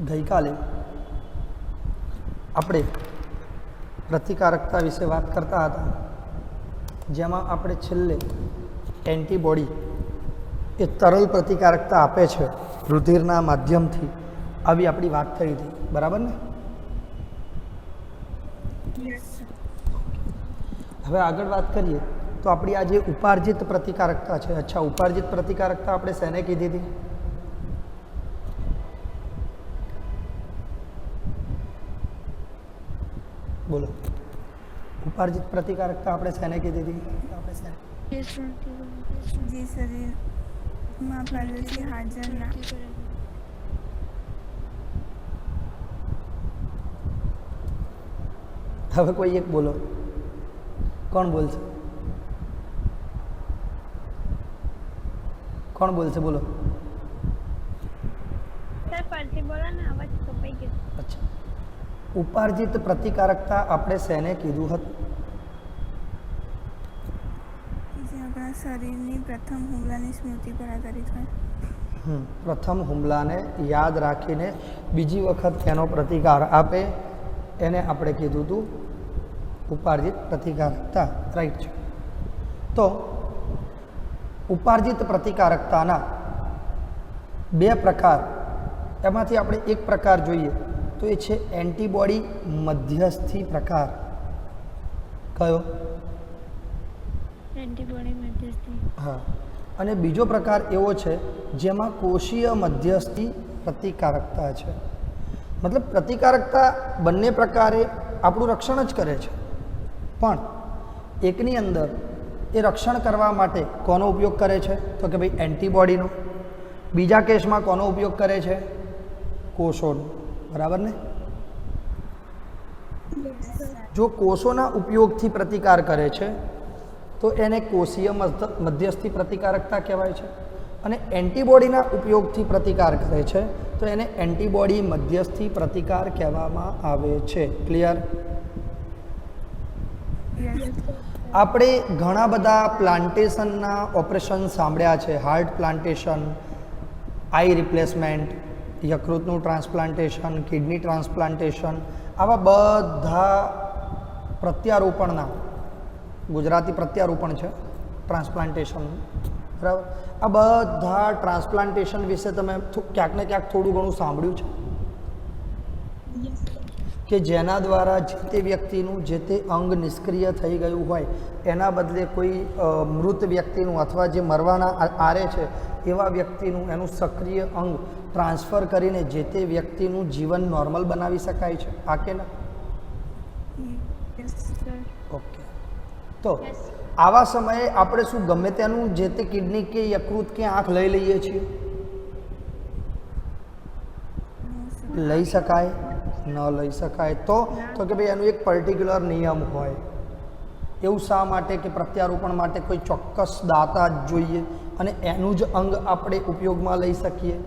ગઈકાલે આપણે પ્રતિકારકતા વિશે વાત કરતા હતા, જેમાં આપણે છેલ્લે એન્ટીબોડી એ તરલ પ્રતિકારકતા આપે છે રુધિરના માધ્યમથી, આવી આપણી વાત થઈ હતી, બરાબર ને? હવે આગળ વાત કરીએ તો આપણી આ જે ઉપાર્જિત પ્રતિકારકતા છે, અચ્છા, ઉપાર્જિત પ્રતિકારકતા આપણે શેને કીધી હતી? બોલો, ઉપાર્જિત પ્રતિકારકતા આપણે શેને કીધી હતી? જે શરીરમાં પહેલેથી હાજર ના હવે કોઈ એક બોલો, કોણ બોલશે? કોણ બોલશે? બોલો. સર ફરીથી બોલો ને, અવાજ કપાઈ ગયો. અચ્છા, ઉપાર્જિત પ્રતિકારકતા આપણે શેને કીધું હતું? જે આપણા શરીરની પ્રથમ હુમલાની સ્મૃતિ પર આધારિત હોય. પ્રથમ હુમલાને યાદ રાખીને બીજી વખત એનો પ્રતિકાર આપે, એને આપણે કીધું હતું ઉપાર્જિત પ્રતિકારકતા, રાઈટ છે. તો ઉપાર્જિત પ્રતિકારકતાના બે પ્રકાર, એમાંથી આપણે એક પ્રકાર જોઈએ તો એ છે એન્ટીબોડી મધ્યસ્થી પ્રકાર. કયો? એન્ટીબોડી મધ્યસ્થી. હા, અને બીજો પ્રકાર એવો છે જેમાં કોષીય મધ્યસ્થી પ્રતિકારકતા છે. મતલબ પ્રતિકારકતા બંને પ્રકારે આપણું રક્ષણ જ કરે છે, પણ એકની અંદર એ રક્ષણ કરવા માટે કોનો ઉપયોગ કરે છે? તો કે ભાઈ એન્ટીબોડીનો. બીજા કેસમાં કોનો ઉપયોગ કરે છે? કોષોનો, બરાબર ને? જો કોષોના ઉપયોગથી પ્રતિકાર કરે છે તો એને કોષીય મધ્યસ્થી પ્રતિકારકતા કહેવાય છે, અને એન્ટીબોડીના ઉપયોગથી પ્રતિકાર કરે છે તો એને એન્ટીબોડી મધ્યસ્થી પ્રતિકાર કહેવામાં આવે છે. ક્લિયર? આપણે ઘણા બધા પ્લાન્ટેશનના ઓપરેશન સાંભળ્યા છે, હાર્ટ પ્લાન્ટેશન, આઈ રિપ્લેસમેન્ટ, યકૃતનું ટ્રાન્સપ્લાન્ટેશન, કિડની ટ્રાન્સપ્લાન્ટેશન, આવા બધા પ્રત્યારોપણના, ગુજરાતી પ્રત્યારોપણ છે ટ્રાન્સપ્લાન્ટેશન, બરાબર? આ બધા ટ્રાન્સપ્લાન્ટેશન વિશે તમે ક્યાંક ને ક્યાંક થોડું ઘણું સાંભળ્યું છે કે જેના દ્વારા જે તે વ્યક્તિનું જે તે અંગ નિષ્ક્રિય થઈ ગયું હોય એના બદલે કોઈ મૃત વ્યક્તિનું અથવા જે મરવાના આરે છે એવા વ્યક્તિનું એનું સક્રિય અંગ ટ્રાન્સફર કરીને જે તે વ્યક્તિનું જીવન નોર્મલ બનાવી શકાય છે, આ કે ના? ઓકે, તો આવા સમયે આપણે શું ગમે તેનું જે તે કિડની કે યકૃત કે આંખ લઈ લઈએ છીએ? લઈ શકાય? ન લઈ શકાય. તો કે ભાઈ એનું એક પર્ટિક્યુલર નિયમ હોય. એવું શા માટે? કે પ્રત્યારોપણ માટે કોઈ ચોક્કસ દાતા જ જોઈએ અને એનું જ અંગ આપણે ઉપયોગમાં લઈ શકીએ.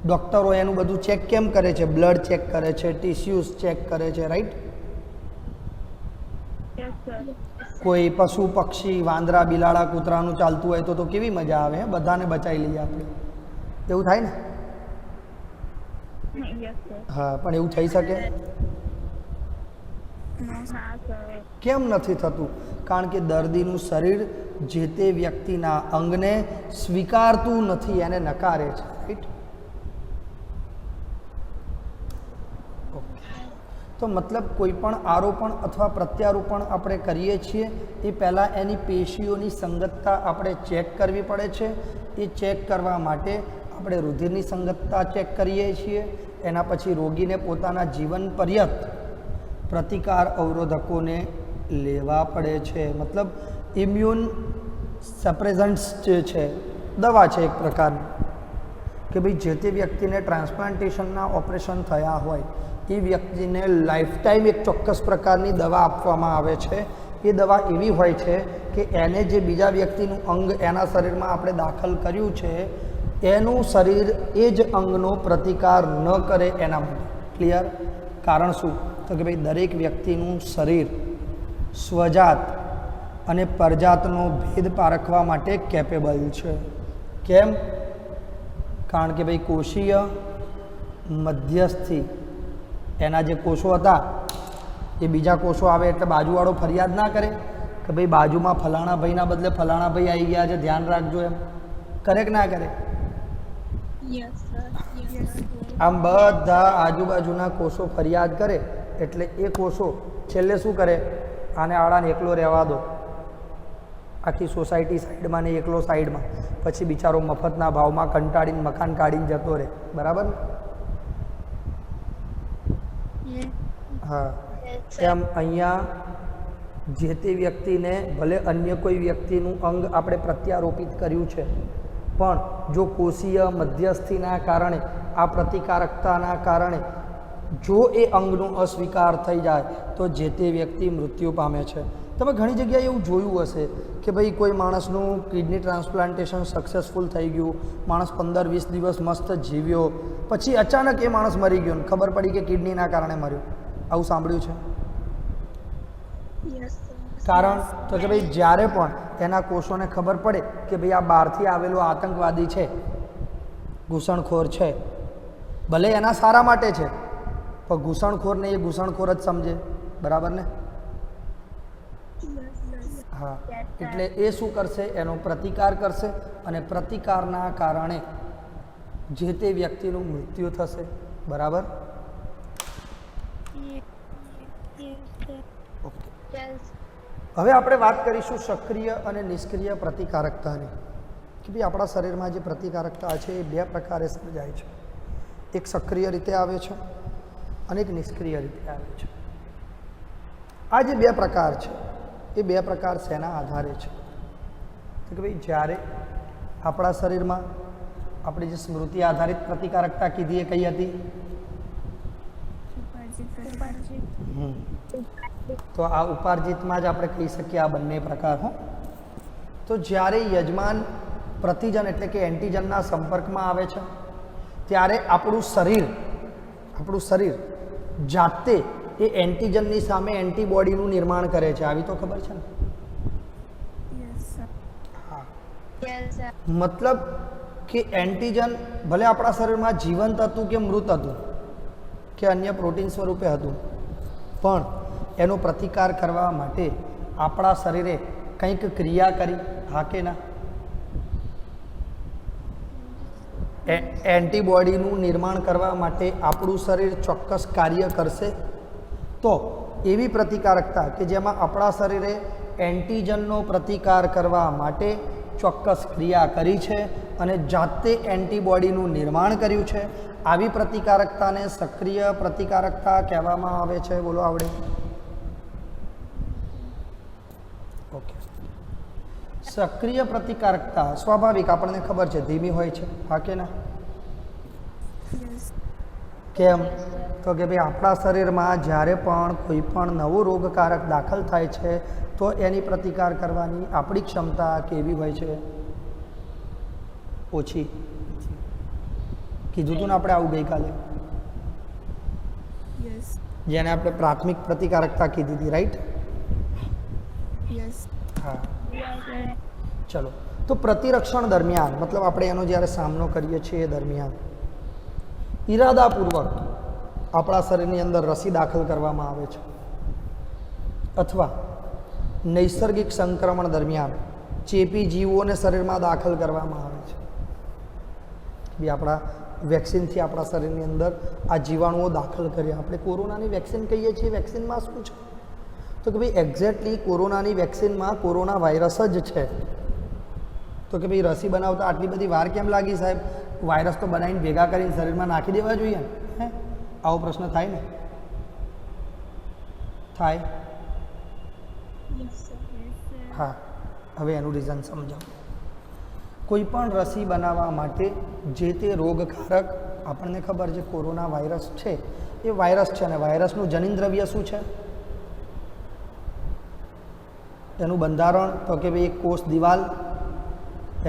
ડૉક્ટરો એનું બધું ચેક કેમ કરે છે? બ્લડ ચેક કરે છે, ટિશ્યુઝ ચેક કરે છે, રાઈટ? કોઈ પશુ પક્ષી, વાંદરા, બિલાડા, કૂતરાનું ચાલતું હોય તો કેવી મજા આવે, બધાને બચાવી લઈએ આપણે, એવું થાય ને? હા, પણ એવું થઈ શકે? કેમ નથી થતું? કારણ કે દર્દીનું શરીર જે તે વ્યક્તિના અંગને સ્વીકારતું નથી, એને નકારે છે, રાઈટ? તો મતલબ કોઈ પણ આરોપણ અથવા પ્રત્યારોપણ આપણે કરીએ છીએ એ પહેલાં એની પેશીઓની સંગતતા આપણે ચેક કરવી પડે છે. એ ચેક કરવા માટે આપણે રુધિરની સંગતતા ચેક કરીએ છીએ. એના પછી રોગીને પોતાના જીવન પર્યંત પ્રતિકાર અવરોધકોને લેવા પડે છે. મતલબ ઇમ્યુન સપ્રેઝન્ટ્સ જે છે, દવા છે એક પ્રકારની, કે ભાઈ જે તે વ્યક્તિને ટ્રાન્સપ્લાન્ટેશનના ઓપરેશન થયા હોય એ વ્યક્તિને લાઈફ ટાઈમ એક ચોક્કસ પ્રકારની દવા આપવામાં આવે છે. એ દવા એવી હોય છે કે એને જે બીજા વ્યક્તિનું અંગ એના શરીરમાં આપણે દાખલ કર્યું છે એનું શરીર એ જ અંગનો પ્રતિકાર ન કરે એના માટે. ક્લિયર? કારણ શું? તો કે ભાઈ દરેક વ્યક્તિનું શરીર સ્વજાત અને પરજાતનો ભેદ પારખવા માટે કેપેબલ છે. કેમ? કારણ કે ભાઈ કોષીય મધ્યસ્થી એના જે કોષો હતા એ બીજા કોષો આવે એટલે બાજુવાળો ફરિયાદ ના કરે કે ભાઈ બાજુમાં ફલાણા ભાઈના બદલે ફલાણા ભાઈ આવી ગયા છે, ધ્યાન રાખજો, એમ કરે કે ના કરે? Yes sir. આમ બધા આજુબાજુના કોષો ફરિયાદ કરે એટલે એ કોષો છેલ્લે શું કરે? આને આડાને એકલો રહેવા દો, આખી સોસાયટી સાઈડમાં ને એકલો સાઈડમાં, પછી બિચારો મફતના ભાવમાં કંટાળીને મકાન કાઢીને જતો રહે. બરાબર? હા. એમ અહીંયા જે તે વ્યક્તિને ભલે અન્ય કોઈ વ્યક્તિનું અંગ આપણે પ્રત્યારોપિત કર્યું છે, પણ જો કોષીય મધ્યસ્થીના કારણે, આ પ્રતિકારકતાના કારણે જો એ અંગનો અસ્વીકાર થઈ જાય તો જે તે વ્યક્તિ મૃત્યુ પામે છે. તમે ઘણી જગ્યાએ એવું જોયું હશે કે ભાઈ કોઈ માણસનું કિડની ટ્રાન્સપ્લાન્ટેશન સક્સેસફુલ થઈ ગયું, માણસ 15-20 દિવસ મસ્ત જીવ્યો, પછી અચાનક એ માણસ મરી ગયો ને ખબર પડી કે કિડનીના કારણે મર્યો. આવું સાંભળ્યું છે? યસ કારણ તો કે ભાઈ જ્યારે પણ એના કોષોને ખબર પડે કે ભાઈ આ બહારથી આવેલો આતંકવાદી છે, ઘૂસણખોર છે, ભલે એના સારા માટે છે પણ ઘૂસણખોરને એ ઘૂસણખોર જ સમજે. બરાબર ને? હા. એટલે એ શું કરશે? એનો પ્રતિકાર કરશે અને પ્રતિકારના કારણે જે તે વ્યક્તિનું મૃત્યુ થશે. બરાબર? ઓકે. હવે આપણે વાત કરીશું સક્રિય અને નિષ્ક્રિય પ્રતિકારકતાની, કે ભાઈ આપણા શરીરમાં જે પ્રતિકારકતા છે એ બે પ્રકારે સર્જાય છે. એક સક્રિય રીતે આવે છે અને એક નિષ્ક્રિય રીતે આવે છે. આ જે બે પ્રકાર છે એ બે પ્રકાર શેના આધારે છે? તો કે ભાઈ જ્યારે આપણા શરીરમાં આપણી જે સ્મૃતિ આધારિત પ્રતિકારકતા કીધી એ કઈ હતી? તો આ ઉપાર્જિતમાં જ આપણે કહી શકીએ આ બંને પ્રકાર. હો, તો જ્યારે યજમાન પ્રતિજન એટલે કે એન્ટીજનના સંપર્કમાં આવે છે ત્યારે આપણું શરીર જાતે એ એન્ટીજનની સામે એન્ટીબોડીનું નિર્માણ કરે છે. આવી તો ખબર છે ને? હા. મતલબ કે એન્ટીજન ભલે આપણા શરીરમાં જીવંત હતું કે મૃત હતું કે અન્ય પ્રોટીન સ્વરૂપે હતું, પણ એનો પ્રતિકાર કરવા માટે આપણા શરીરે કંઈક ક્રિયા કરી. હા કે ના? એન્ટીબોડીનું નિર્માણ કરવા માટે આપણું શરીર ચોક્કસ કાર્ય કરશે. તો એવી પ્રતિકારકતા કે જેમાં આપણા શરીરે એન્ટીજનનો પ્રતિકાર કરવા માટે ચોક્કસ ક્રિયા કરી છે અને જાતે એન્ટીબોડીનું નિર્માણ કર્યું છે, આવી પ્રતિકારકતાને સક્રિય પ્રતિકારકતા કહેવામાં આવે છે. બોલો આવડે? ઓકે. સક્રિય પ્રતિકારકતા સ્વાભાવિક આપણને ખબર છે ધીમી હોય છે. હા કે ના? કેમ? તો કે ભાઈ આપણા શરીરમાં જ્યારે પણ કોઈ પણ નવો રોગકારક દાખલ થાય છે તો એની પ્રતિકાર કરવાની આપણી ક્ષમતા કેવી હોય છે? ઓછી. કીધું હતું ને આપણે આવું ગઈકાલે, જેને આપણે પ્રાથમિક પ્રતિકારકતા કીધી હતી. રાઈટ? હા. ચલો, તો પ્રતિરક્ષણ દરમિયાન, મતલબ આપણે એનો જ્યારે સામનો કરીએ છીએ એ દરમિયાન ઈરાદાપૂર્વક આપણા શરીરની અંદર રસી દાખલ કરવામાં આવે છે, અથવા નૈસર્ગિક સંક્રમણ દરમિયાન ચેપી જીવોને શરીરમાં દાખલ કરવામાં આવે છે. બી આપણા વેક્સિનથી આપણા શરીરની અંદર આ જીવાણુઓ દાખલ કર્યા. આપણે કોરોનાની વેક્સિન કહીએ છીએ, વેક્સિનમાં શું છે? તો કે ભાઈ એક્ઝેક્ટલી કોરોનાની વેક્સિનમાં કોરોના વાયરસ જ છે. તો કે ભાઈ રસી બનાવતા આટલી બધી વાર કેમ લાગી સાહેબ? વાયરસ તો બનાવીને ભેગા કરીને શરીરમાં નાખી દેવા જોઈએ ને. હે, આવો પ્રશ્ન થાય ને? થાય? હા. હવે એનું રીઝન સમજાવો. કોઈ પણ રસી બનાવવા માટે જે તે રોગકારક, આપણને ખબર છે કોરોના વાયરસ છે એ વાયરસ છે, અને વાયરસનું જનીનદ્રવ્ય શું છે? એનું બંધારણ તો કે ભાઈ એક કોષ દિવાલ,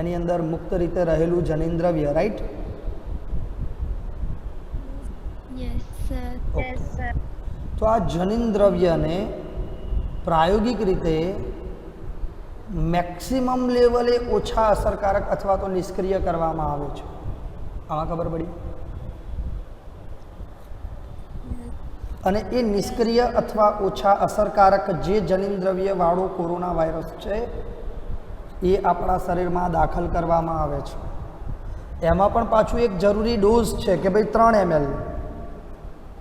એની અંદર મુક્ત રીતે રહેલું જનીનદ્રવ્ય. રાઈટ? તો આ જનીનદ્રવ્યને પ્રાયોગિક રીતે મેક્સિમમ લેવલે ઓછા અસરકારક અથવા તો નિષ્ક્રિય કરવામાં આવે છે. આમાં ખબર પડી? અને એ નિષ્ક્રિય અથવા ઓછા અસરકારક જે જનિનદ્રવ્યવાળો કોરોના વાયરસ છે એ આપણા શરીરમાં દાખલ કરવામાં આવે છે. એમાં પણ પાછું એક જરૂરી ડોઝ છે કે ભાઈ 3 ml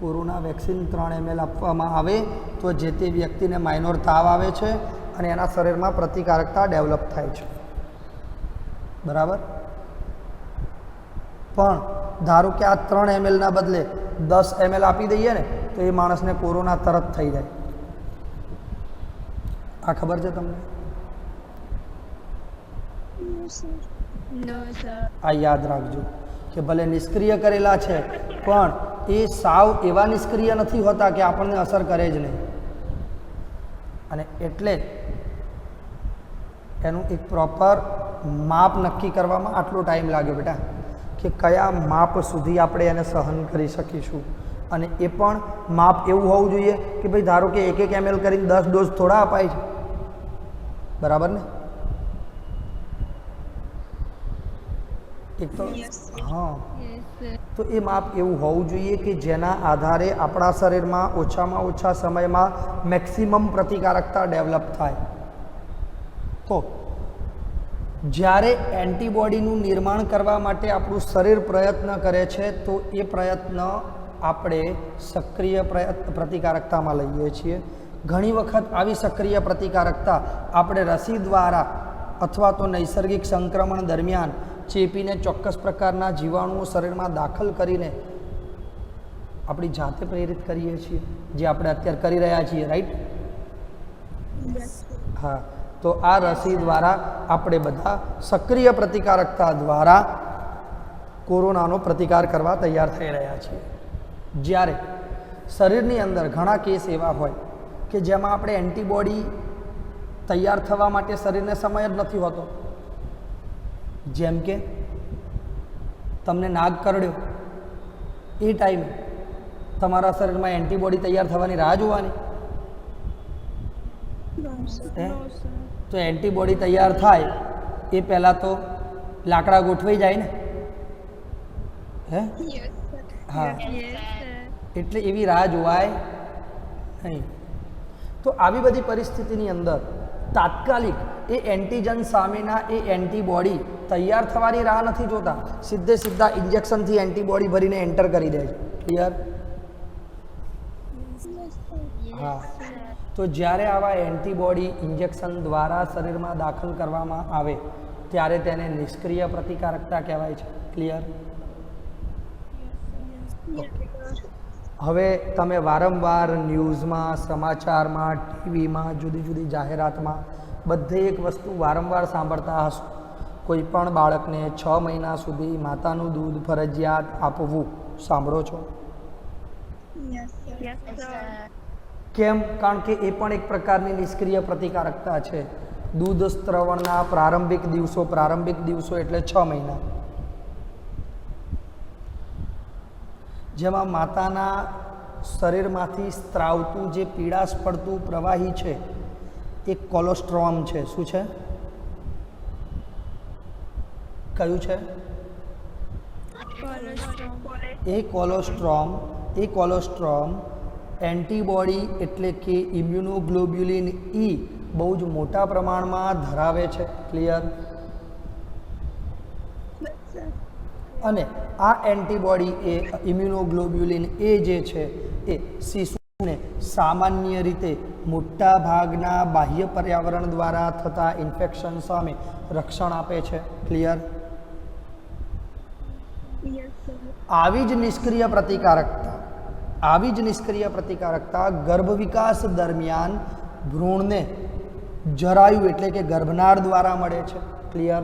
કોરોના વેક્સિન 3 ml આપવામાં આવે તો જે તે વ્યક્તિને માઇનોર તાવ આવે છે અને એના શરીરમાં પ્રતિકારકતા ડેવલપ થાય છે. બરાબર. પણ ધારો કે આ 3 mlના બદલે 10 ml આપી દઈએ ને તો એ માણસને કોરોના તરત થઈ જાય. આ ખબર છે તમને? આ યાદ રાખજો કે ભલે નિષ્ક્રિય કરેલા છે પણ એ સાવ એવા નિષ્ક્રિય નથી હોતા કે આપણને અસર કરે જ નહીં. અને એટલે એનું એક પ્રોપર માપ નક્કી કરવામાં આટલો ટાઈમ લાગ્યો બેટા કે કયા માપ સુધી આપણે એને સહન કરી શકીશું. અને એ પણ માપ એવું હોવું જોઈએ કે ભાઈ ધારો કે 1 ml કરીને 10 ડોઝ થોડા અપાય છે. બરાબર ને? એક તો હા, તો એ માપ એવું હોવું જોઈએ કે જેના આધારે આપણા શરીરમાં ઓછામાં ઓછા સમયમાં મેક્સિમમ પ્રતિકારકતા ડેવલપ થાય. તો જ્યારે એન્ટીબોડીનું નિર્માણ કરવા માટે આપણું શરીર પ્રયત્ન કરે છે તો એ પ્રયત્ન આપણે સક્રિય પ્રતિકારકતામાં લઈએ છીએ. ઘણી વખત આવી સક્રિય પ્રતિકારકતા આપણે રસી દ્વારા અથવા તો નૈસર્ગિક સંક્રમણ દરમિયાન ચેપીને ચોક્કસ પ્રકારના જીવાણુઓ શરીરમાં દાખલ કરીને આપણી જાતે પ્રેરિત કરીએ છીએ, જે આપણે અત્યારે કરી રહ્યા છીએ. રાઈટ? હા. તો આ રસી દ્વારા આપણે બધા સક્રિય પ્રતિકારકતા દ્વારા કોરોનાનો પ્રતિકાર કરવા તૈયાર થઈ રહ્યા છીએ. જ્યારે શરીરની અંદર ઘણા કેસ એવા હોય કે જેમાં આપણે એન્ટીબોડી તૈયાર થવા માટે શરીરને સમય જ નથી હોતો. જેમ કે તમને નાગ કરડ્યો એ ટાઈમે તમારા શરીરમાં એન્ટીબોડી તૈયાર થવાની રાહ જોવાની? તો એન્ટીબોડી તૈયાર થાય એ પહેલાં તો લાકડા ગોઠવાઈ જાય ને? હે? હા. એટલે એવી રાહ જોવાય નહીં. તો આવી બધી પરિસ્થિતિની અંદર તાત્કાલિક એ એન્ટીજન સામેના એ એન્ટીબોડી તૈયાર થવાની રાહ નથી જોતા, સીધા ઇન્જેક્શનથી એન્ટીબોડી ભરીને એન્ટર કરી દે છે. ક્લિયર? હા. તો જ્યારે આવા એન્ટીબોડી ઇન્જેક્શન દ્વારા શરીરમાં દાખલ કરવામાં આવે ત્યારે તેને નિષ્ક્રિય પ્રતિકારકતા કહેવાય છે. ક્લિયર? હવે તમે વારંવાર ન્યૂઝમાં, સમાચારમાં, ટીવીમાં, જુદી જુદી જાહેરાતમાં બધે એક વસ્તુ વારંવાર સાંભળતા હશો, કોઈ પણ બાળકને 6 મહિના સુધી માતાનું દૂધ ફરજિયાત આપવું. સાંભળો છો? કેમ? કારણ કે એ પણ એક પ્રકારની નિષ્ક્રિય પ્રતિકારકતા છે. દૂધ સ્ત્રવણના પ્રારંભિક દિવસો એટલે 6 મહિના, જેમાં માતાના શરીરમાંથી સ્ત્રાવતું જે પીળાશ પડતું પ્રવાહી છે એ કોલોસ્ટ્રોમ છે. શું છે? કયું છે? એ કોલોસ્ટ્રોમ એન્ટીબોડી એટલે કે ઇમ્યુનોગ્લોબ્યુલિન E બહુ જ મોટા પ્રમાણમાં ધરાવે છે. ક્લિયર? અને આ એન્ટીબોડી એ ઇમ્યુનોગ્લોબ્યુલિન એ જે છે એ શિશુને સામાન્ય રીતે મોટા ભાગના બાહ્ય પર્યાવરણ દ્વારા થતા ઇન્ફેક્શન સામે રક્ષણ આપે છે. ક્લિયર? આવી જ નિષ્ક્રિય પ્રતિકારકતા ગર્ભ વિકાસ દરમિયાન ભ્રૂણને જરાયુ એટલે કે ગર્ભનાળ દ્વારા મળે છે. ક્લિયર?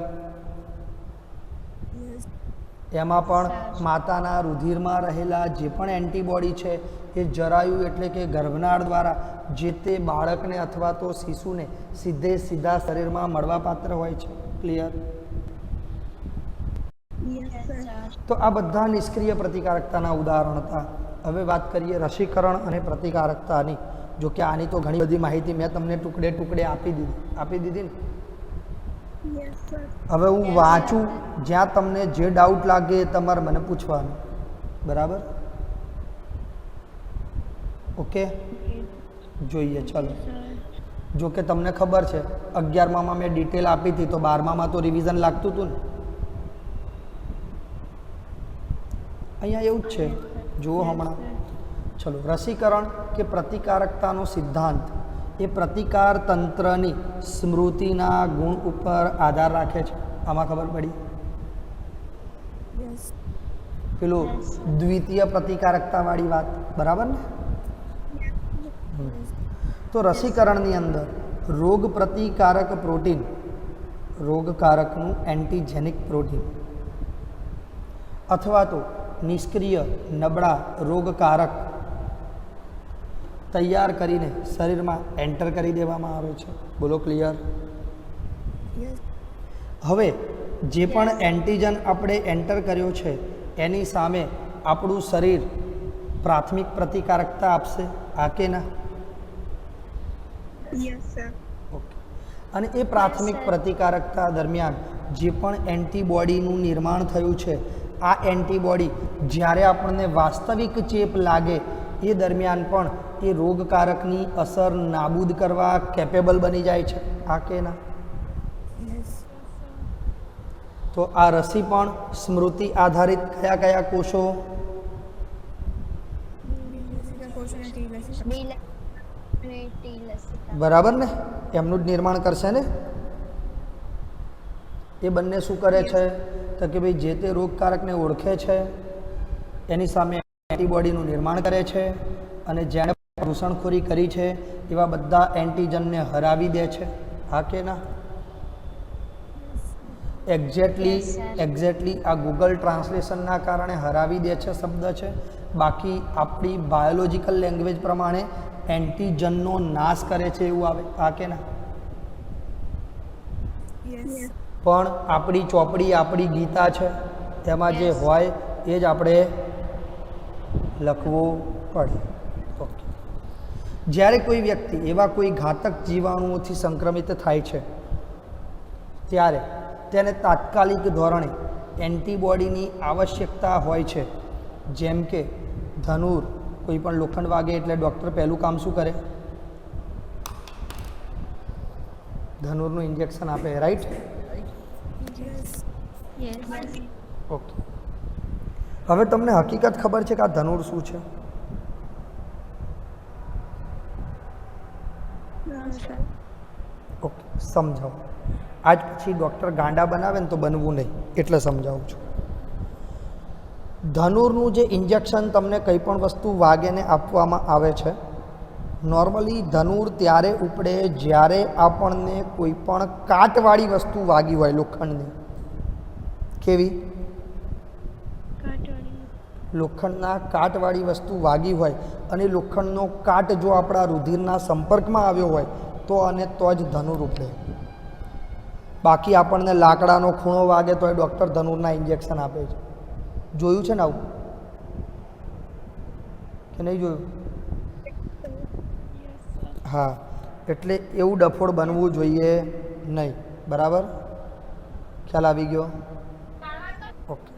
એમાં પણ માતાના રુધિરમાં રહેલા જે પણ એન્ટીબોડી છે એ જરાયુ એટલે કે ગર્ભનાળ દ્વારા જે તે બાળકને અથવા તો શિશુને સીધા શરીરમાં મળવાપાત્ર હોય છે. ક્લિયર? તો આ બધા નિષ્ક્રિય પ્રતિકારકતાના ઉદાહરણ હતા. હવે વાત કરીએ રસીકરણ અને પ્રતિકારકતાની. જો કે આની તો ઘણી બધી માહિતી મેં તમને ટુકડે આપી દીધી ને. હવે હું વાંચું, જ્યાં તમને જે ડાઉટ લાગે એ તમારે મને પૂછવાનું. બરાબર? ઓકે, જોઈએ ચાલો. જો કે તમને ખબર છે 11મામાં મેં ડિટેલ આપી હતી, તો 12મામાં તો રિવિઝન લાગતું હતું ને. અહીંયા એવું જ છે, જુઓ હમણાં. ચલો, રસીકરણ કે પ્રતિકારકતાનો સિદ્ધાંત એ પ્રતિકાર તંત્રની સ્મૃતિના ગુણ ઉપર આધાર રાખે છે. આમાં ખબર પડી? યસ. પેલું દ્વિતીય પ્રતિકારકતાવાળી વાત, બરાબર ને? તો રસીકરણની અંદર રોગ પ્રતિકારક પ્રોટીન, રોગકારકનું એન્ટીજેનિક પ્રોટીન, અથવા તો નિષ્ક્રિય નબળા રોગકારક તૈયાર કરીને શરીરમાં એન્ટર કરી દેવામાં આવે છે. બોલો, ક્લિયર? યસ. હવે જે પણ એન્ટીજન આપણે એન્ટર કર્યો છે એની સામે આપણું શરીર પ્રાથમિક પ્રતિકારકતા આપશે, આ કે ના? Yes sir. ઓકે. અને એ પ્રાથમિક પ્રતિકારકતા દરમિયાન જે પણ એન્ટીબોડીનું નિર્માણ થયું છે, આ એન્ટીબોડી જ્યારે આપણને વાસ્તવિક ચેપ લાગે એ દરમિયાન પણ એ રોગકારકની અસર નાબૂદ કરવા કેપેબલ બની જાય છે, આ કે ના? યસ. તો આ રસી પણ સ્મૃતિ આધારિત કયા કયા કોષો? કોષો અને ટી લસિકા. બરાબર ને? એમનું જ નિર્માણ કરશે ને. એ બંને શું કરે છે તો કે ભાઈ જે તે રોગકારકને ઓળખે છે, એની સામે એન્ટીબોડીનું નિર્માણ કરે છે, અને જેણે ઘૂસણખોરી કરી છે એવા બધા એન્ટીજનને હરાવી દે છે, હા કે ના? એક્ઝેક્ટલી આ ગૂગલ ટ્રાન્સલેશનના કારણે હરાવી દે છે શબ્દ છે. બાકી આપણી બાયોલોજીકલ લેંગ્વેજ પ્રમાણે એન્ટીજનનો નાશ કરે છે એવું આવે, હા કે ના? યસ. પણ આપણી ચોપડી, આપણી ગીતા છે, એમાં જે હોય એ જ આપણે લખવું પડે. ઓકે. જ્યારે કોઈ વ્યક્તિ એવા કોઈ ઘાતક જીવાણુઓથી સંક્રમિત થાય છે ત્યારે તેને તાત્કાલિક ધોરણે એન્ટીબોડીની આવશ્યકતા હોય છે. જેમ કે ધનુર, કોઈ પણ લોખંડ વાગે એટલે ડૉક્ટર પહેલું કામ શું કરે? ધનુરનું ઇન્જેક્શન આપે, રાઈટ? યસ. ઓકે. હવે તમને હકીકત ખબર છે કે આ ધનુર શું છે? ઓકે, સમજાવો. આજ પછી ડૉક્ટર ગાંડા બનાવે ને તો બનવું નહીં, એટલે સમજાવું છું. ધનુરનું જે ઇન્જેક્શન તમને કંઈ પણ વસ્તુ વાગેને આપવામાં આવે છે, નોર્મલી ધનુર ત્યારે ઉપડે જ્યારે આપણને કોઈ પણ કાટવાળી વસ્તુ વાગી હોય, લોખંડની. કેવી? લોખંડના કાટવાળી વસ્તુ વાગી હોય અને લોખંડનો કાટ જો આપણા રુધિરના સંપર્કમાં આવ્યો હોય તો અને તો જ ધનુર ઉપડે. બાકી આપણને લાકડાનો ખૂણો વાગે તો એ ડૉક્ટર ધનુરના ઇન્જેક્શન આપે છે. જોયું છે ને આવું કે નહીં જોયું? હા, એટલે એવું ડફોડ બનવું જોઈએ નહીં, બરાબર? ખ્યાલ આવી ગયો? ઓકે.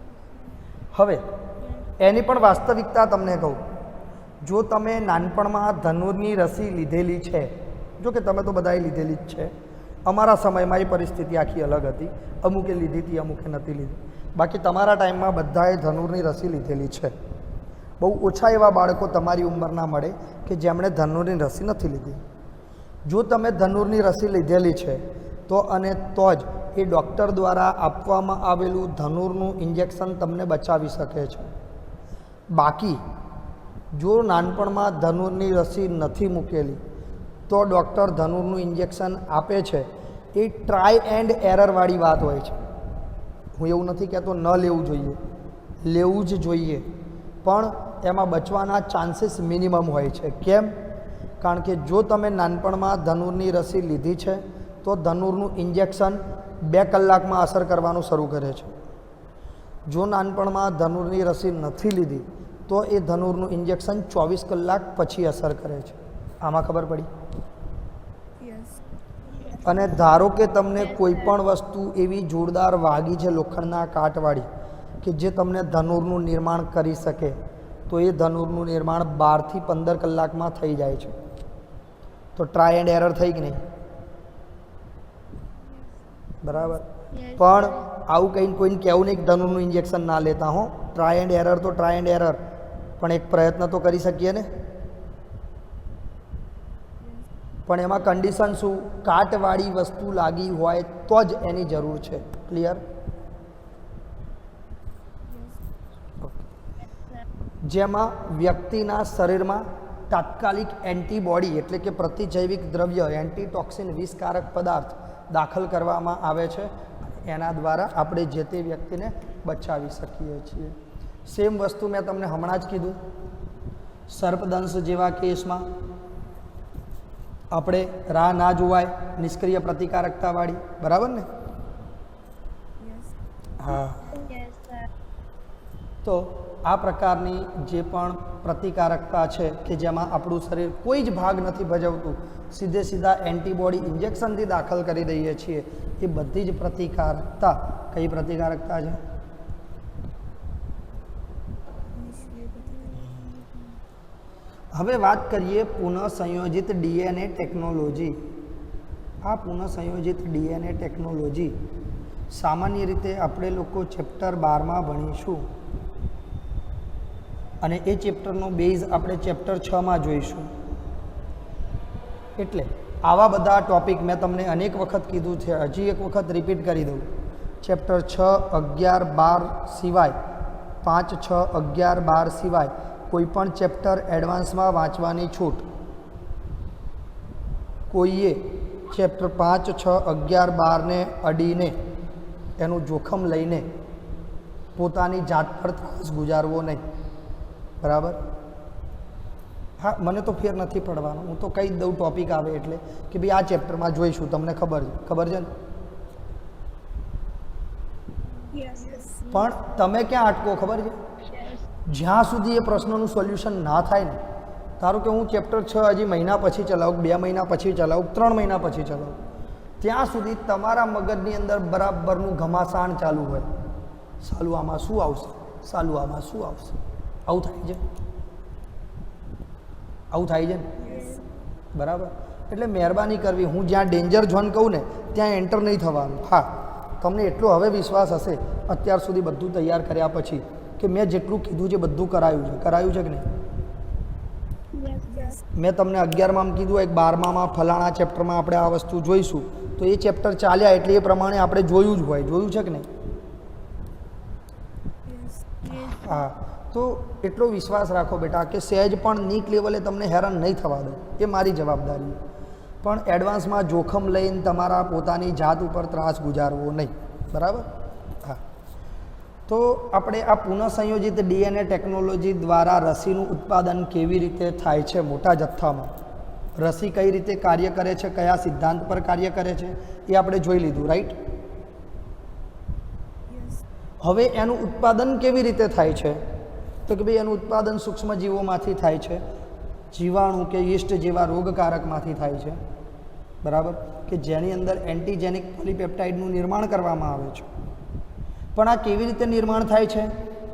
હવે એની પણ વાસ્તવિકતા તમને કહું. જો તમે નાનપણમાં ધનુરની રસી લીધેલી છે, જો કે તમે તો બધાએ લીધેલી જ છે, અમારા સમયમાં એ પરિસ્થિતિ આખી અલગ હતી, અમુકે લીધી હતી, અમુકે નથી લીધી. બાકી તમારા ટાઈમમાં બધાએ ધનુરની રસી લીધેલી છે. બહુ ઓછા એવા બાળકો તમારી ઉંમરના મળે કે જેમણે ધનુરની રસી નથી લીધી. જો તમે ધનુરની રસી લીધેલી છે તો અને તો જ એ ડૉક્ટર દ્વારા આપવામાં આવેલું ધનુરનું ઇન્જેક્શન તમને બચાવી શકે છે. બાકી જો નાનપણમાં ધનુરની રસી નથી મૂકેલી તો ડૉક્ટર ધનુરનું ઇન્જેક્શન આપે છે, એ ટ્રાય એન્ડ એરરવાળી વાત હોય છે. હું એવું નથી કહેતો ન લેવું જોઈએ, લેવું જ જોઈએ, પણ એમાં બચવાના ચાન્સીસ મિનિમમ હોય છે. કેમ? કારણ કે જો તમે નાનપણમાં ધનુરની રસી લીધી છે તો ધનુરનું ઇન્જેક્શન 2 કલાકમાં અસર કરવાનું શરૂ કરે છે. જો નાનપણમાં ધનુરની રસી નથી લીધી તો એ ધનુરનું ઇન્જેક્શન 24 કલાક પછી અસર કરે છે. આમાં ખબર પડી? યસ. અને ધારો કે તમને કોઈ પણ વસ્તુ એવી જોરદાર વાગી છે લોખંડના કાટવાળી કે જે તમને ધનુરનું નિર્માણ કરી શકે, તો તો એ ધનુરનું નિર્માણ 12 થી 15 કલાકમાં થઈ જાય છે. તો ટ્રાય એન્ડ એરર થઈ કે નહીં? બરાબર. પણ આવું કંઈ કોઈને કહેવું નહીં કે ધનુરનું ઇન્જેક્શન ના લેતા હો. ટ્રાય એન્ડ એરર તો ટ્રાય એન્ડ એરર, પણ એક પ્રયત્ન તો કરી શકીએ ને. પણ એમાં કન્ડિશન શું? કાટવાળી વસ્તુ લાગી હોય તો જ એની જરૂર છે. ક્લિયર? જેમાં વ્યક્તિના શરીરમાં તાત્કાલિક એન્ટીબોડી એટલે કે પ્રતિજૈવિક દ્રવ્ય, એન્ટીટોક્સિન, વિષકારક પદાર્થ દાખલ કરવામાં આવે છે. એના દ્વારા આપણે જે તે વ્યક્તિને બચાવી શકીએ છીએ. સેમ વસ્તુ મેં તમને હમણાં જ કીધું. સર્પદંશ જેવા કેસમાં આપણે રાહ ના જોવાય, નિષ્ક્રિય પ્રતિકારકતાવાળી. બરાબર ને? હા. તો આ પ્રકારની જે પણ પ્રતિકારકતા છે કે જેમાં આપણું શરીર કોઈ જ ભાગ નથી ભજવતું, સીધા એન્ટીબોડી ઇન્જેક્શનથી દાખલ કરી દઈએ છીએ, એ બધી જ પ્રતિકારકતા કઈ પ્રતિકારકતા છે? હવે વાત કરીએ પુનઃસંયોજિત ડીએનએ ટેકનોલોજી. આ પુનઃસંયોજિત ડીએનએ ટેકનોલોજી સામાન્ય રીતે આપણે લોકો ચેપ્ટર 12માં ભણીશું, અને એ ચેપ્ટરનો બેઝ આપણે ચેપ્ટર 6માં જોઈશું. એટલે આવા બધા ટોપિક મેં તમને અનેક વખત કીધું છે, હજી એક વખત રિપીટ કરી દઉં. ચેપ્ટર 6, 11, 12 સિવાય 5, 6, 11, 12 સિવાય કોઈ પણ ચેપ્ટર એડવાન્સમાં વાંચવાની છૂટ. કોઈએ ચેપ્ટર 5, 6, 11, 12ને અડીને એનું જોખમ લઈને પોતાની જાત પર ત્રાસ ગુજારવો નહીં. બરાબર? હા, મને તો ફેર નથી પડવાનો, હું તો કહી દઉં ટોપિક આવે એટલે કે ભાઈ આ ચેપ્ટરમાં જોઈશું. તમને ખબર છે ને? પણ તમે ક્યાં અટકો ખબર છે? જ્યાં સુધી એ પ્રશ્નોનું સોલ્યુશન ના થાય ને, ધારો કે હું ચેપ્ટર 6 હજી મહિના પછી ચલાવું, 2 મહિના પછી ચલાવું, 3 મહિના પછી ચલાવું, ત્યાં સુધી તમારા મગજની અંદર બરાબરનું ઘમાસાણ ચાલુ હોય. સાલું આમાં શું આવશે, સાલું આમાં શું આવશે. આવું થાય છે, આવું થાય છે ને? બરાબર. એટલે મહેરબાની કરવી, હું જ્યાં ડેન્જર ઝોન કહું ને ત્યાં એન્ટર નહીં થવાનું. હા, તમને એટલો હવે વિશ્વાસ હશે અત્યાર સુધી બધું તૈયાર કર્યા પછી કે મેં જેટલું કીધું છે બધું કરાયું છે. કરાયું છે કે નહીં? મેં તમને 11માં કીધું, એક 12માં ફલાણા ચેપ્ટરમાં આપણે આ વસ્તુ જોઈશું, તો એ ચેપ્ટર ચાલ્યા એટલે એ પ્રમાણે આપણે જોયું જ હોય. જોયું છે કે નહીં? હા. તો એટલો વિશ્વાસ રાખો બેટા કે સહેજ પણ નીક લેવલે તમને હેરાન નહીં થવા દો, એ મારી જવાબદારી. પણ એડવાન્સમાં જોખમ લઈને તમારા પોતાની જાત ઉપર ત્રાસ ગુજારવો નહીં. બરાબર? હા. તો આપણે આ પુનઃસંયોજિત ડીએનએ ટેકનોલોજી દ્વારા રસીનું ઉત્પાદન કેવી રીતે થાય છે મોટા જથ્થામાં, રસી કઈ રીતે કાર્ય કરે છે, કયા સિદ્ધાંત પર કાર્ય કરે છે, એ આપણે જોઈ લીધું. રાઈટ? હવે એનું ઉત્પાદન કેવી રીતે થાય છે? તો કે ભાઈ એનું ઉત્પાદન સૂક્ષ્મજીવોમાંથી થાય છે, જીવાણુ કે યીસ્ટ જેવા રોગકારકમાંથી થાય છે. બરાબર? કે જેની અંદર એન્ટીજેનિક પોલીપેપ્ટાઇડનું નિર્માણ કરવામાં આવે છે. પણ આ કેવી રીતે નિર્માણ થાય છે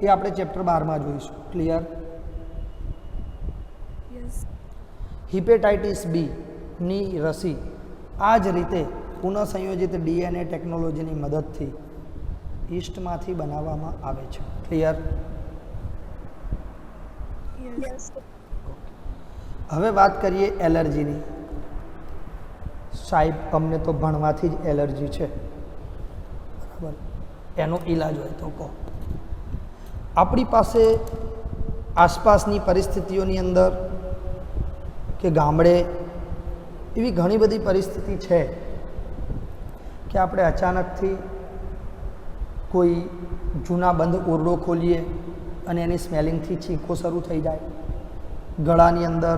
એ આપણે ચેપ્ટર 12માં જોઈશું. ક્લિયર? હિપેટાઇટિસ બી ની રસી આ જ રીતે પુનઃસંયોજિત ડીએનએ ટેકનોલોજીની મદદથી યીસ્ટમાંથી બનાવવામાં આવે છે. ક્લિયર? હવે વાત કરીએ એલર્જીની. સાહેબ અમને તો ભણવાથી જ એલર્જી છે. બરાબર? એનો ઈલાજ હોય તો કહો. આપણી પાસે આસપાસની પરિસ્થિતિઓની અંદર કે ગામડે એવી ઘણી બધી પરિસ્થિતિ છે કે આપણે અચાનકથી કોઈ જૂના બંધ ઓરડો ખોલીએ અને એની સ્મેલિંગથી છીંકો શરૂ થઈ જાય, ગળાની અંદર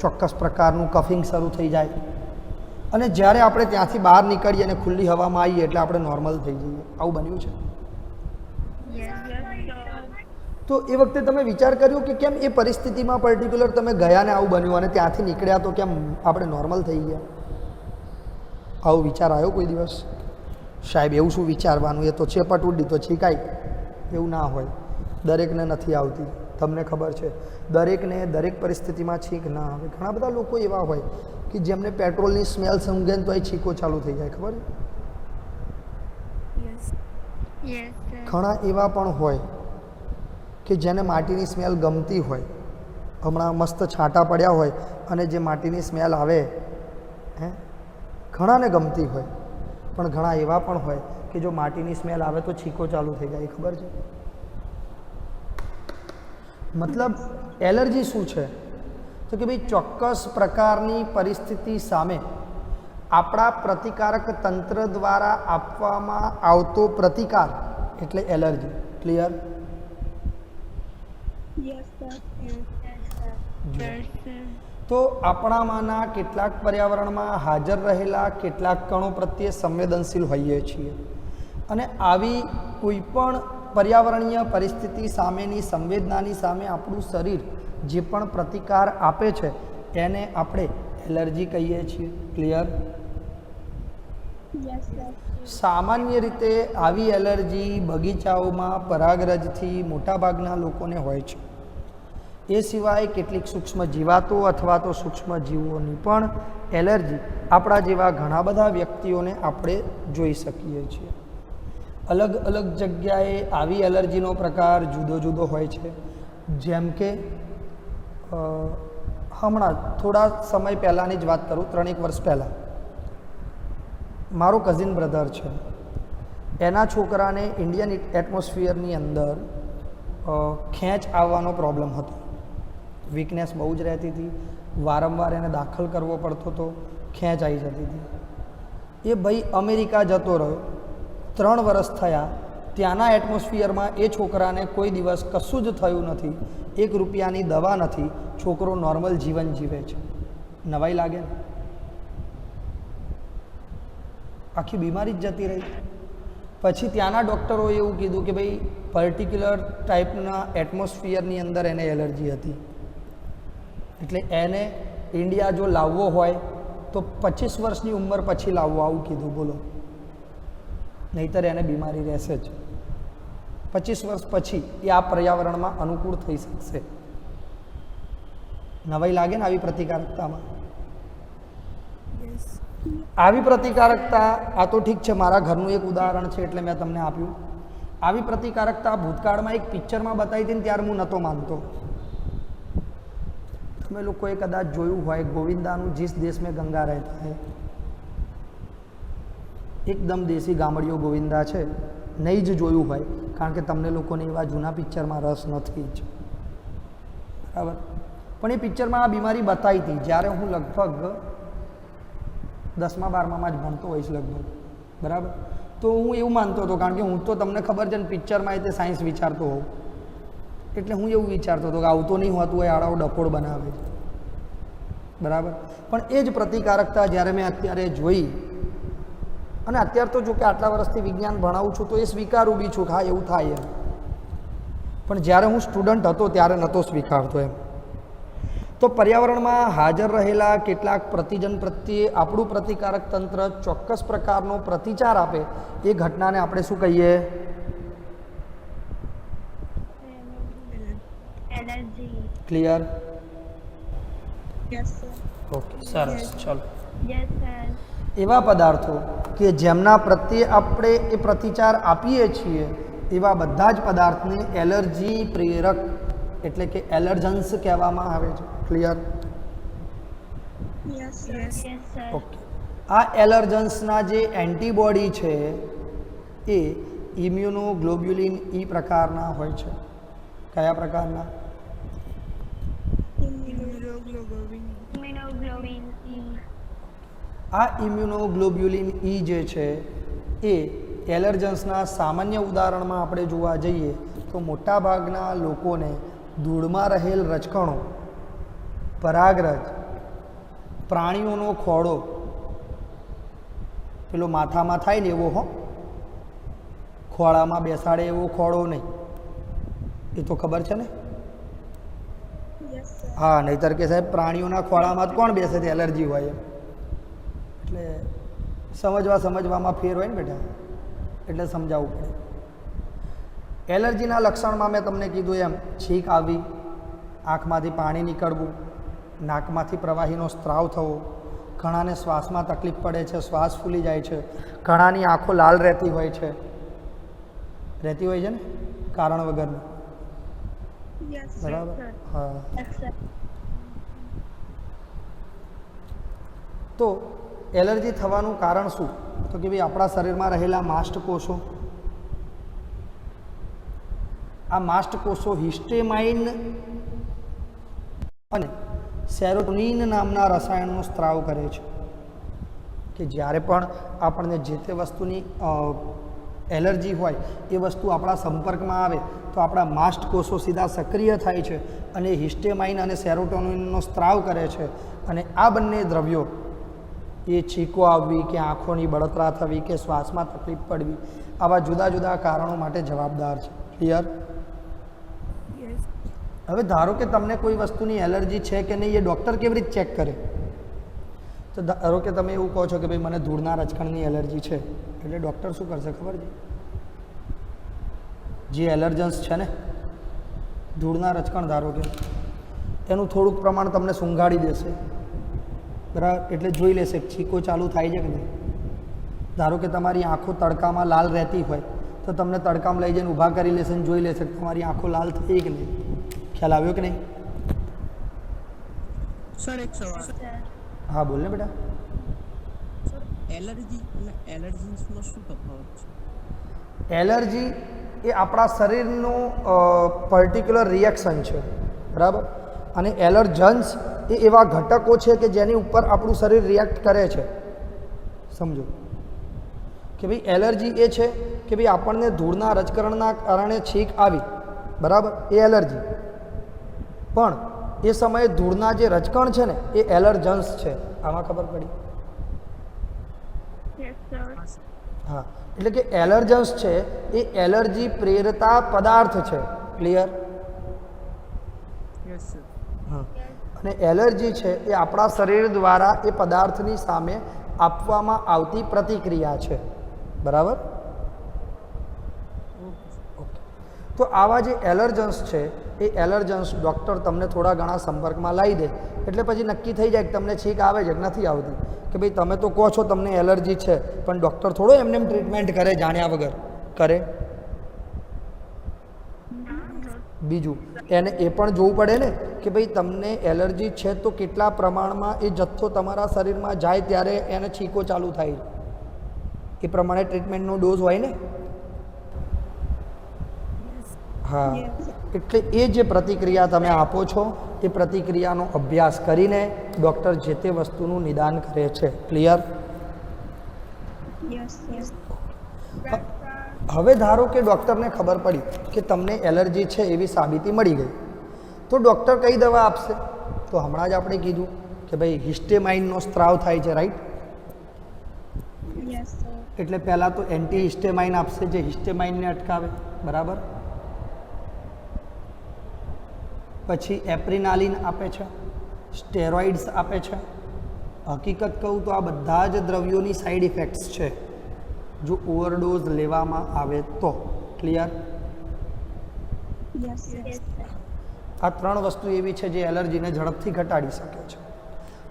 ચોક્કસ પ્રકારનું કફિંગ શરૂ થઈ જાય, અને જ્યારે આપણે ત્યાંથી બહાર નીકળીએ અને ખુલ્લી હવામાં આવીએ એટલે આપણે નોર્મલ થઈ જઈએ. આવું બન્યું છે? તો એ વખતે તમે વિચાર કર્યો કે કેમ એ પરિસ્થિતિમાં પર્ટિક્યુલર તમે ગયા ને આવું બન્યું, અને ત્યાંથી નીકળ્યા તો કેમ આપણે નોર્મલ થઈ ગયા? આવો વિચાર આવ્યો કોઈ દિવસ? સાહેબ એવું શું વિચારવાનું, એ તો ચેપટ ઉડી તો છીકાય, એવું ના હોય. દરેકને નથી આવતી. તમને ખબર છે દરેકને દરેક પરિસ્થિતિમાં છીંક ના આવે. ઘણા બધા લોકો એવા હોય કે જેમને પેટ્રોલની સ્મેલ સૂંઘે તો એ છીંકો ચાલુ થઈ જાય, ખબર છે? Yes yes sir. ઘણા એવા પણ હોય કે જેને માટીની સ્મેલ ગમતી હોય. હમણાં મસ્ત છાંટા પડ્યા હોય અને જે માટીની સ્મેલ આવે ઘણાને ગમતી હોય, પણ ઘણા એવા પણ હોય કે જો માટીની સ્મેલ આવે તો છીંકો ચાલુ થઈ જાય, ખબર છે? મતલબ એલર્જી શું છે? તો કે ભાઈ ચોક્કસ પ્રકારની પરિસ્થિતિ સામે આપણા પ્રતિકારક તંત્ર દ્વારા આપવામાં આવતો પ્રતિકાર એટલે એલર્જી. ક્લિયર? Yes sir. તો આપણામાંના કેટલાક પર્યાવરણમાં હાજર રહેલા કેટલાક કણો પ્રત્યે સંવેદનશીલ હોઈએ છીએ અને આવી કોઈ પણ પર્યાવરણીય પરિસ્થિતિ સામેની સંવેદનાની સામે આપણું શરીર જે પણ પ્રતિકાર આપે છે એને આપણે એલર્જી કહીએ છીએ. ક્લિયર? Yes sir. સામાન્ય રીતે આવી એલર્જી બગીચાઓમાં પરાગરજથી મોટાભાગના લોકોને હોય છે. એ સિવાય કેટલીક સૂક્ષ્મ જીવાતો અથવા તો સૂક્ષ્મ જીવોની પણ એલર્જી આપણા જેવા ઘણા બધા વ્યક્તિઓને આપણે જોઈ શકીએ છીએ. અલગ અલગ જગ્યાએ આવી એલર્જીનો પ્રકાર જુદો જુદો હોય છે. જેમ કે હમણાં થોડા સમય પહેલાંની જ વાત કરું, 3 વર્ષ પહેલાં મારો કઝિન બ્રધર છે, એના છોકરાને ઇન્ડિયન એટમોસ્ફિયરની અંદર ખેંચ આવવાનો પ્રોબ્લેમ હતો. વીકનેસ બહુ જ રહેતી હતી, વારંવાર એને દાખલ કરવો પડતો હતો, ખેંચ આવી જતી હતી. એ ભાઈ અમેરિકા જતો રહ્યો, 3 વર્ષ થયા, ત્યાંના એટમોસ્ફિયરમાં એ છોકરાને કોઈ દિવસ કશું જ થયું નથી, 1 રૂપિયાની દવા નથી, છોકરો નોર્મલ જીવન જીવે છે. નવાઈ લાગે ને? આખી બીમારી જ જતી રહી. પછી ત્યાંના ડૉક્ટરોએ એવું કીધું કે ભાઈ પર્ટિક્યુલર ટાઈપના એટમોસ્ફિયરની અંદર એને એલર્જી હતી, એટલે એને ઇન્ડિયા જો લાવવો હોય તો 25 વર્ષની ઉંમર પછી લાવવો, આવું કીધું. બોલો, નહીંતર એને બીમારી રહેશે જ. 25 વર્ષ પછી એ આ પર્યાવરણમાં અનુકૂળ થઈ શકશે. નવાઈ લાગે ને આવી પ્રતિકારકતામાં? યસ. આવી પ્રતિકારકતા, આ તો ઠીક છે, મારા ઘરનું એક ઉદાહરણ છે એટલે મેં તમને આપ્યું. આવી પ્રતિકારકતા ભૂતકાળમાં એક પિક્ચરમાં બતાવી હતી ને ત્યારે હું નહોતો માનતો. તમે લોકોએ કદાચ જોયું હોય ગોવિંદાનું જીસ દેશ મેં ગંગા રહેતા હૈ. એકદમ દેશી ગામડીઓ ગોવિંદા છે, નહીં જ જોયું હોય કારણ કે તમને લોકોને એવા જૂના પિક્ચરમાં રસ નથી જ, બરાબર? પણ એ પિક્ચરમાં આ બીમારી બતાવી હતી જ્યારે હું લગભગ 10મા 12મામાં જ ભણતો હોઈશ લગભગ, બરાબર? તો હું એવું માનતો હતો, કારણ કે હું તો તમને ખબર છે ને પિક્ચરમાં એ તે સાયન્સ વિચારતો હોઉં, એટલે હું એવું વિચારતો હતો કે આવું તો નહીં હોતું હોય, આડાઓ ડફોડ બનાવે છે, બરાબર? પણ એ જ પ્રતિકારકતા જ્યારે મેં અત્યારે જોઈ, અને અત્યારે તો જો કે આટલા વર્ષથી વિજ્ઞાન ભણાવું છું તો એ સ્વીકારું બી છું કે હા એવું થાય એમ, પણ જ્યારે હું સ્ટુડન્ટ હતો ત્યારે નહોતો સ્વીકારતો એમ. તો પર્યાવરણમાં હાજર રહેલા કેટલાક પ્રતિજન પ્રત્યે આપણું પ્રતિકારક તંત્ર ચોક્કસ પ્રકારનો પ્રતિચાર આપે, એ ઘટનાને આપણે શું કહીએ? Allergy. Clear? Yes sir. Okay, સરસ. ચલો, યસ સર. એવા પદાર્થો કે જેમના પ્રત્યે આપણે એ પ્રતિચાર આપીએ છીએ એવા બધા જ પદાર્થને એલર્જી પ્રેરક એટલે કે એલર્જન્સ કહેવામાં આવે છે. ક્લિયર? Yes sir. ઓકે. આ એલર્જન્સના જે એન્ટીબોડી છે એ ઇમ્યુનોગ્લોબ્યુલિન ઈ પ્રકારના હોય છે. કયા પ્રકારના? ઇમ્યુનોગ્લોબિન ઈ. આ ઇમ્યુનોગ્લોબ્યુલિન ઈ જે છે એ એલર્જન્સના સામાન્ય ઉદાહરણમાં આપણે જોવા જઈએ તો મોટાભાગના લોકોને ધૂળમાં રહેલ રજકણો, પરાગરજ, પ્રાણીઓનો ખોડો, પેલો માથામાં થાય ને એવો, ખોળામાં બેસાડે એવો ખોડો નહીં, એ તો ખબર છે ને? હા, નહીંતર કે સાહેબ પ્રાણીઓના ખોળામાં કોણ બેસે તે એલર્જી હોય એમ. એટલે સમજવામાં ફેર હોય ને બેટા, એટલે સમજાવવું પડે. એલર્જીના લક્ષણમાં મેં તમને કીધું એમ છીંક આવવી, આંખમાંથી પાણી નીકળવું, નાકમાંથી પ્રવાહીનો સ્ત્રાવ થવો, ઘણાને શ્વાસમાં તકલીફ પડે છે, શ્વાસ ફૂલી જાય છે, ઘણાની આંખો લાલ રહેતી હોય છે ને કારણ વગરની, બરાબર? હા. તો એલર્જી થવાનું કારણ શું? તો કે ભાઈ આપણા શરીરમાં રહેલા માસ્ટ કોષો, આ માસ્ટ કોષો હિસ્ટેમાઇન અને સેરોટોનિન નામના રસાયણનો સ્ત્રાવ કરે છે કે જ્યારે પણ આપણને જે તે વસ્તુની એલર્જી હોય એ વસ્તુ આપણા સંપર્કમાં આવે તો આપણા માસ્ટ કોષો સીધા સક્રિય થાય છે અને હિસ્ટેમાઇન અને સેરોટોનિનનો સ્ત્રાવ કરે છે અને આ બંને દ્રવ્યો એ છીકો આવવી કે આંખોની બળતરા થવી કે શ્વાસમાં તકલીફ પડવી આવા જુદા જુદા કારણો માટે જવાબદાર છે. ક્લિયર? હવે ધારો કે તમને કોઈ વસ્તુની એલર્જી છે કે નહીં એ ડૉક્ટર કેવી રીતે ચેક કરે? તો ધારો કે તમે એવું કહો છો કે ભાઈ મને ધૂળના રજકણની એલર્જી છે, એટલે ડૉક્ટર શું કરશે ખબર છે? જે એલર્જન્સ છે ને ધૂળના રજકણ, ધારો કે એનું થોડુંક પ્રમાણ તમને સૂંઘાડી દેશે, બરાબર? એટલે જોઈ લેશે છીકો ચાલુ થાય છે કે નહીં. ધારો કે તમારી આંખો તડકામાં લાલ રહેતી હોય તો તમને તડકામાં લઈ જઈને ઊભા કરી લેશે અને જોઈ લેશે કે તમારી આંખો લાલ થઈ કે નહીં. ખ્યાલ આવ્યો કે નહીં? સર એક સવાલ. હા બોલ ને બેટા. સર એલર્જી અને એલર્જીન્સનો શું તફાવત છે? એલર્જી એ આપણા શરીરનું પર્ટિક્યુલર રિએક્શન છે, બરાબર? અને એલર્જન્સ એ એવા ઘટકો છે કે જેની ઉપર આપણું શરીર રિએક્ટ કરે છે. સમજો કે ભાઈ એલર્જી એ છે કે ભાઈ આપણને ધૂળના રજકરણના કારણે છીંક આવી, બરાબર? એ એલર્જી. પણ એ સમયે ધૂળના જે રજકણ છે ને એ એલર્જન્સ છે. આમાં ખબર પડી? હા, એટલે કે એલર્જન્સ છે એ એલર્જી પ્રેરતા પદાર્થ છે. ક્લિયર? Yes sir. હા. અને એલર્જી છે એ આપણા શરીર દ્વારા એ પદાર્થની સામે આપવામાં આવતી પ્રતિક્રિયા છે, બરાબર? ઓકે. તો આવા જે એલર્જન્સ છે એ એલર્જન્સ ડૉક્ટર તમને થોડા ઘણા સંપર્કમાં લાવી દે એટલે પછી નક્કી થઈ જાય કે તમને છીંક આવે છે કે નથી આવતી. કે ભાઈ તમે તો કહો છો તમને એલર્જી છે, પણ ડૉક્ટર થોડો એમને ટ્રીટમેન્ટ કરે જાણ્યા વગર? કરે. બીજું એને એ પણ જોવું પડે ને કે ભાઈ તમને એલર્જી છે તો કેટલા પ્રમાણમાં એ જથ્થો તમારા શરીરમાં જાય ત્યારે એને છીકો ચાલુ થાય, એ પ્રમાણે ટ્રીટમેન્ટનો ડોઝ હોય ને. હા, એટલે એ જે પ્રતિક્રિયા તમે આપો છો એ પ્રતિક્રિયાનો અભ્યાસ કરીને ડૉક્ટર જે તે વસ્તુનું નિદાન કરે છે. ક્લિયર? હવે ધારો કે ડૉક્ટરને ખબર પડી કે તમને એલર્જી છે એવી સાબિતી મળી ગઈ, તો ડૉક્ટર કઈ દવા આપશે? તો હમણાં જ આપણે કીધું કે ભાઈ હિસ્ટેમાઇનનો સ્ત્રાવ થાય છે, રાઈટ? એટલે પહેલાં તો એન્ટી હિસ્ટેમાઇન આપશે જે હિસ્ટેમાઇનને અટકાવે, બરાબર? પછી એપ્રિનાલિન આપે છે, સ્ટેરોઇડ્સ આપે છે. હકીકત કહું તો આ બધા જ દ્રવ્યોની સાઈડ ઇફેક્ટ્સ છે જો ઓવરડોઝ લેવામાં આવે તો. ક્લિયર? આ ત્રણ વસ્તુ એવી છે જે એલર્જીને ઝડપથી ઘટાડી શકે છે.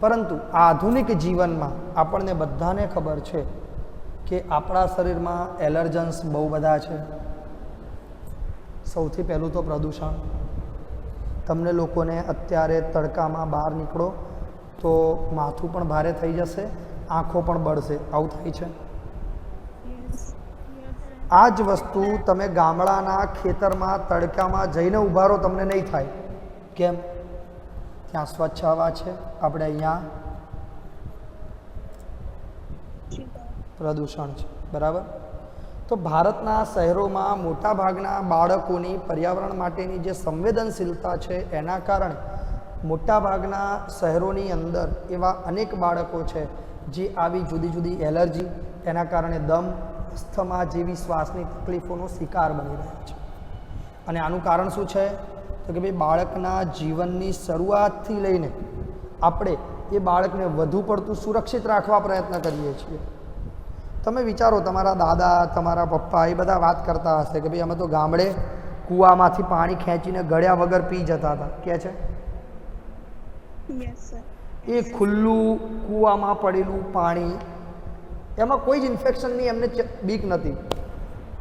પરંતુ આધુનિક જીવનમાં આપણને બધાને ખબર છે કે આપણા શરીરમાં એલર્જન્સ બહુ બધા છે. સૌથી પહેલું તો પ્રદૂષણ. તમને લોકોને અત્યારે તડકામાં બહાર નીકળો તો માથું પણ ભારે થઈ જશે, આંખો પણ બળશે, આવું થાય છે. આ જ વસ્તુ તમે ગામડાના ખેતરમાં તડકામાં જઈને ઊભા રહો તમને નહીં થાય. કેમ? ત્યાં સ્વચ્છ હવા છે, આપણે અહીંયા પ્રદૂષણ છે, બરાબર? તો ભારતના શહેરોમાં મોટાભાગના બાળકોની પર્યાવરણ માટેની જે સંવેદનશીલતા છે એના કારણે મોટાભાગના શહેરોની અંદર એવા અનેક બાળકો છે જે આવી જુદી જુદી એલર્જી, એના કારણે દમ, અસ્થમા જેવી શ્વાસની તકલીફોનો શિકાર બની રહ્યા છે. અને આનું કારણ શું છે? તો કે ભાઈ બાળકના જીવનની શરૂઆતથી લઈને આપણે એ બાળકને વધુ પડતું સુરક્ષિત રાખવા પ્રયત્ન કરીએ છીએ. તમે વિચારો તમારા દાદા તમારા પપ્પા એ બધા વાત કરતા હશે કે ભાઈ અમે તો ગામડે કૂવામાંથી પાણી ખેંચીને ગળ્યા વગર પી જતા હતા કે છે યસ સર. એ ખુલ્લું કૂવામાં પડેલું પાણી એમાં કોઈ જ ઇન્ફેક્શનની એમને બીક નથી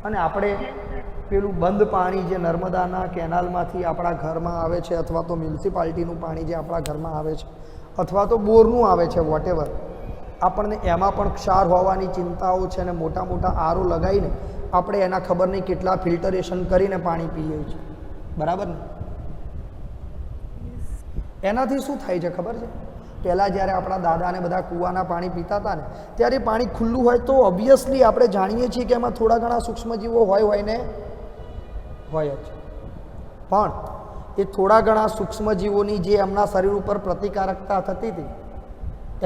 અને આપણે પેલું બંધ પાણી જે નર્મદાના કેનાલમાંથી આપણા ઘરમાં આવે છે અથવા તો મ્યુનિસિપાલિટીનું પાણી જે આપણા ઘરમાં આવે છે અથવા તો બોરનું આવે છે વોટેવર આપણને એમાં પણ ક્ષાર હોવાની ચિંતાઓ છે અને મોટા મોટા આરો લગાવીને આપણે એના ખબર નહીં કેટલા ફિલ્ટરેશન કરીને પાણી પીએ છીએ બરાબર ને એનાથી શું થાય છે ખબર છે પહેલાં જ્યારે આપણા દાદાને બધા કૂવાના પાણી પીતા હતા ને ત્યારે પાણી ખુલ્લું હોય તો ઓબ્વિયસલી આપણે જાણીએ છીએ કે એમાં થોડા ઘણા સૂક્ષ્મજીવો હોય ને હોય જ પણ એ થોડા ઘણા સૂક્ષ્મજીવોની જે એમના શરીર ઉપર પ્રતિકારકતા થતી હતી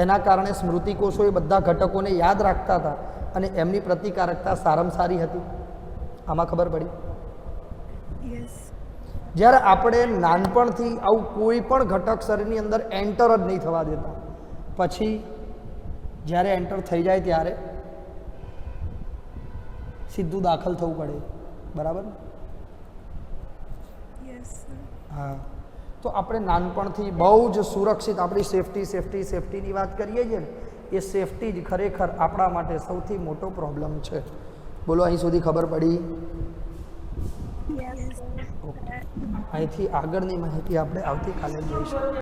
એના કારણે સ્મૃતિકોષો એ બધા ઘટકોને યાદ રાખતા હતા અને એમની પ્રતિકારકતા સારામાં સારી હતી આમાં ખબર પડી યસ. જ્યારે આપણે નાનપણથી આવું કોઈ પણ ઘટક શરીરની અંદર એન્ટર જ નહીં થવા દેતા પછી જ્યારે એન્ટર થઈ જાય ત્યારે સીધું દાખલ થવું પડે બરાબર યસ સર. હા તો આપણે નાનપણથી બહુ જ સુરક્ષિત આપણી સેફટીની વાત કરીએ છીએ ને એ સેફટી જ ખરેખર આપણા માટે સૌથી મોટો પ્રોબ્લેમ છે બોલો અહીં સુધી ખબર પડી યસ. અહીંથી આગળની માહિતી આપણે આવતીકાલે જોઈશું